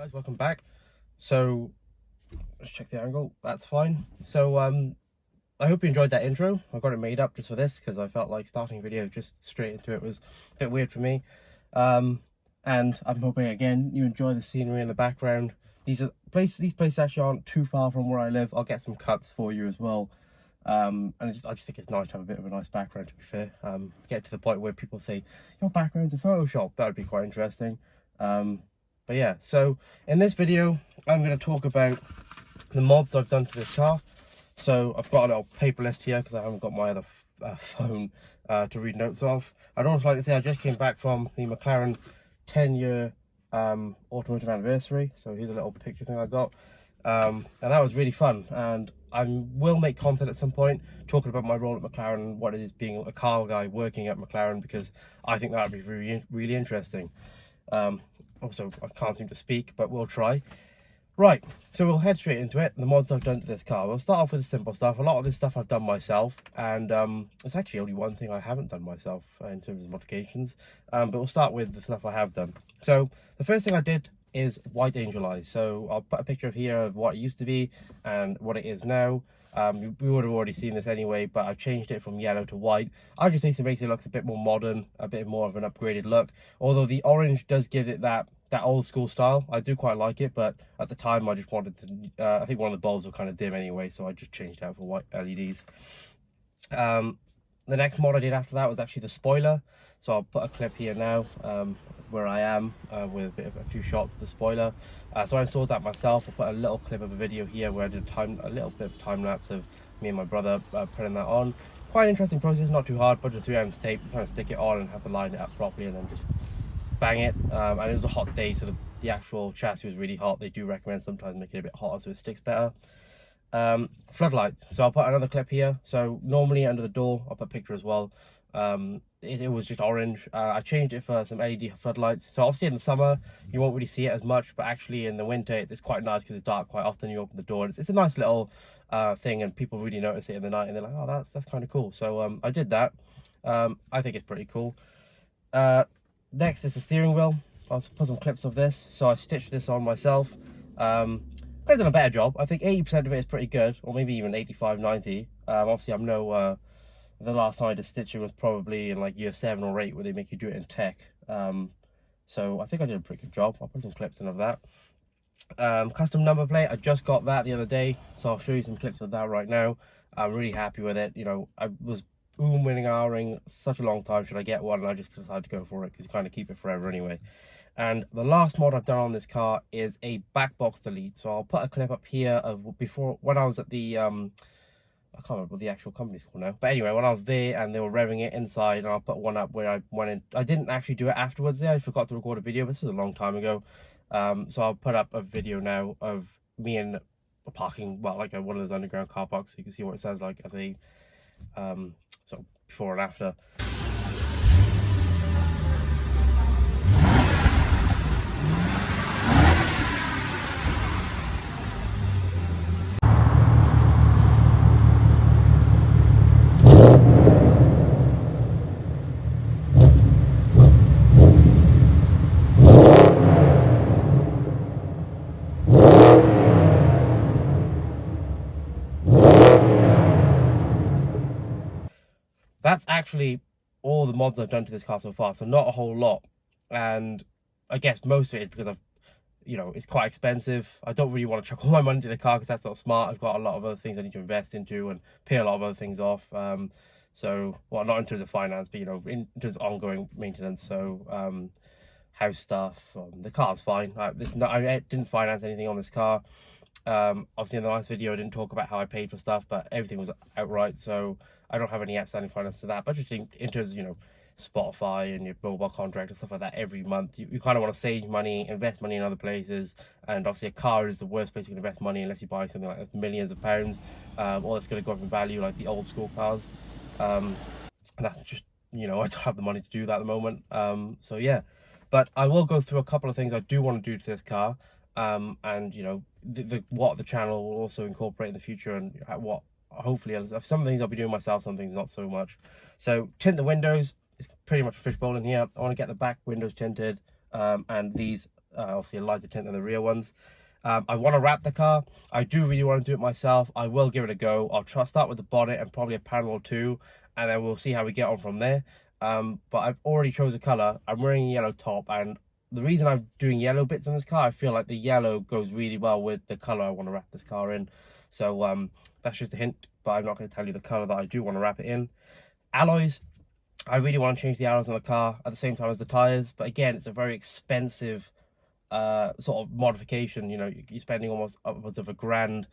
Guys, welcome back. So let's check the angle. That's fine. So I hope you enjoyed that intro. I got it made up just for this because I felt like starting a video just straight into it was a bit weird for me. And I'm hoping again you enjoy the scenery in the background. These places actually aren't too far from where I live. I'll get some cuts for you as well. And I just think it's nice to have a bit of a nice background, to be fair. Get to the point where people say your background's in Photoshop. That would be quite interesting. But yeah, so in this video I'm going to talk about the mods I've done to this car. So I've got a little paper list here because I haven't got my other phone to read notes off. I'd also like to say I just came back from the McLaren 10-year automotive anniversary. So here's a little picture thing I got. And that was really fun, and I will make content at some point talking about my role at McLaren, what it is being a car guy working at McLaren, because I think that would be really interesting. Also, I can't seem to speak, but we'll try. Right, so we'll head straight into it. The mods I've done to this car. We'll start off with the simple stuff. A lot of this stuff I've done myself, and it's actually only one thing I haven't done myself in terms of modifications. But we'll start with the stuff I have done. So the first thing I did is white angel eyes. So I'll put a picture of here of what it used to be and what it is now. We would have already seen this anyway, but I've changed it from yellow to white. I just think it makes it look a bit more modern, a bit more of an upgraded look. Although the orange does give it that old school style. I do quite like it, but at the time I just wanted to, I think one of the bulbs were kind of dim anyway, so I just changed it out for white LEDs. The next mod I did after that was actually the spoiler. So I'll put a clip here now where I am with a few shots of the spoiler. So I installed that myself. I'll put a little clip of a video here where I did a little bit of time lapse of me and my brother putting that on. Quite an interesting process, not too hard, but just 3mm tape, kind of stick it on and have to line it up properly and then just bang it. And it was a hot day, so the actual chassis was really hot. They do recommend sometimes making it a bit hotter so it sticks better. Floodlights, so I'll put another clip here. So normally under the door I'll put a picture as well. It was just orange. I changed it for some LED floodlights. So obviously in the summer you won't really see it as much, but actually in the winter it's quite nice because it's dark quite often. You open the door, it's a nice little thing, and people really notice it in the night and they're like, oh, that's kind of cool. So I did that. I think it's pretty cool. Next is the steering wheel. I'll put some clips of this. So I stitched this on myself. Could have done a better job. I think 80% of it is pretty good, or maybe even 85, 90. Obviously I'm no the last time I did stitching was probably in like year 7 or 8 where they make you do it in tech. So I think I did a pretty good job. I'll put some clips in of that. Custom number plate, I just got that the other day, so I'll show you some clips of that right now. I'm really happy with it. You know, I was and ahhing such a long time should I get one, and I just decided to go for it because you kind of keep it forever anyway. And the last mod I've done on this car is a back box delete. So I'll put a clip up here of before, when I was at the I can't remember what the actual company's called now, but anyway, when I was there and they were revving it inside, and I'll put one up where I went in. I didn't actually do it afterwards there. I forgot to record a video. This was a long time ago. So I'll put up a video now of me in a parking, well, like one of those underground car parks, so you can see what it sounds like as a sort of before and after. That's actually all the mods I've done to this car so far, so not a whole lot. And I guess most of it is because it's quite expensive. I don't really want to chuck all my money into the car because that's not smart. I've got a lot of other things I need to invest into and pay a lot of other things off. So, well, not in terms of finance, but in terms of ongoing maintenance. So, house stuff. The car's fine. I didn't finance anything on this car. Obviously in the last video I didn't talk about how I paid for stuff, but everything was outright, so I don't have any outstanding finance to that. But just in terms of Spotify and your mobile contract and stuff like that, every month you kind of want to save money, invest money in other places. And obviously a car is the worst place you can invest money unless you buy something like millions of pounds, or it's going to go up in value like the old school cars. And that's just, I don't have the money to do that at the moment. So yeah, but I will go through a couple of things I do want to do to this car. And what the channel will also incorporate in the future, and what hopefully some things I'll be doing myself, some things not so much. So tint the windows. It's pretty much a fishbowl in here. I want to get the back windows tinted, and these obviously a lighter tint than the rear ones. I want to wrap the car. I do really want to do it myself. I will give it a go. I'll start with the bonnet and probably a panel or two, and then we'll see how we get on from there. But I've already chose a color. I'm wearing a yellow top, and the reason I'm doing yellow bits on this car, I feel like the yellow goes really well with the color I want to wrap this car in. So that's just a hint, but I'm not going to tell you the color that I do want to wrap it in. Alloys, I really want to change the alloys on the car at the same time as the tires, but again, it's a very expensive sort of modification. You know, you're spending almost upwards of $1,000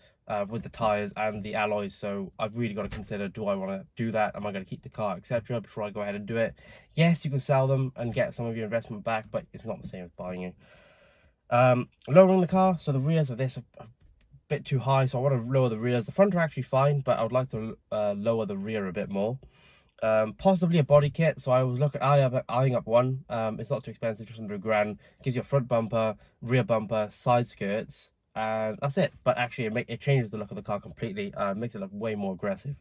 with the tires and the alloys, so I've really got to consider, do I want to do that? Am I going to keep the car, etc., before I go ahead and do it? Yes, you can sell them and get some of your investment back, but it's not the same as buying it. Lowering the car, so the rears of this are a bit too high, so I want to lower the rears. The front are actually fine, but I would like to lower the rear a bit more. Possibly a body kit, so I was eyeing up one. It's not too expensive, just under $1,000. Gives you a front bumper, rear bumper, side skirts, and that's it. But actually it changes the look of the car completely. Makes it look way more aggressive.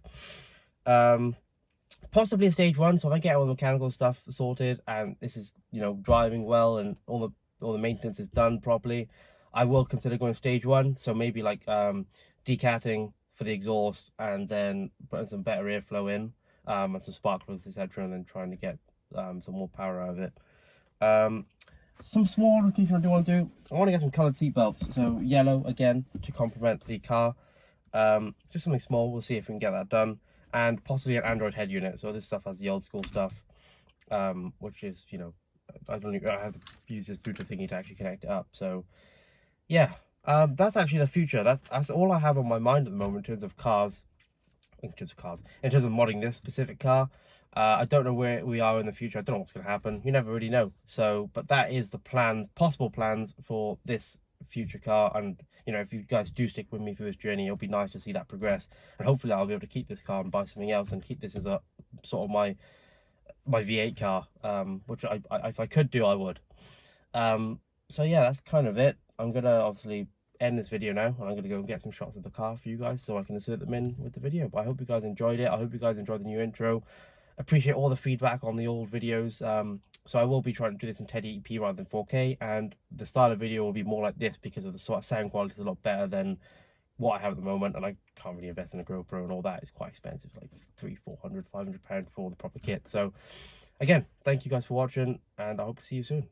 Possibly a stage 1, so if I get all the mechanical stuff sorted and this is, you know, driving well and all the maintenance is done properly, I will consider going stage 1. So maybe like decatting for the exhaust and then putting some better airflow in. And some spark plugs, etc., and then trying to get some more power out of it. Some small modification I do want to do. I want to get some coloured seat belts, so yellow again to complement the car. Just something small. We'll see if we can get that done, and possibly an Android head unit. So this stuff has the old school stuff, which is, you know, I have to use this Bluetooth thingy to actually connect it up. So yeah, that's actually the future. That's all I have on my mind at the moment in terms of cars. In terms of modding this specific car. I don't know where we are in the future. I don't know what's going to happen. You never really know. So, but that is the plans, possible plans for this future car. And, you know, if you guys do stick with me through this journey, it'll be nice to see that progress. And hopefully I'll be able to keep this car and buy something else and keep this as a sort of my V8 car, which if I could do, I would. So yeah, that's kind of it. I'm going to obviously end this video now, and I'm going to go and get some shots of the car for you guys so I can insert them in with the video. But I hope you guys enjoyed it. I hope you guys enjoyed the new intro. Appreciate all the feedback on the old videos. So I will be trying to do this in 1080p rather than 4K, and the style of video will be more like this because of the sort of sound quality is a lot better than what I have at the moment, and I can't really invest in a GoPro and all that. It's quite expensive, like £300, £400, £500 for the proper kit. So again, thank you guys for watching, and I hope to see you soon.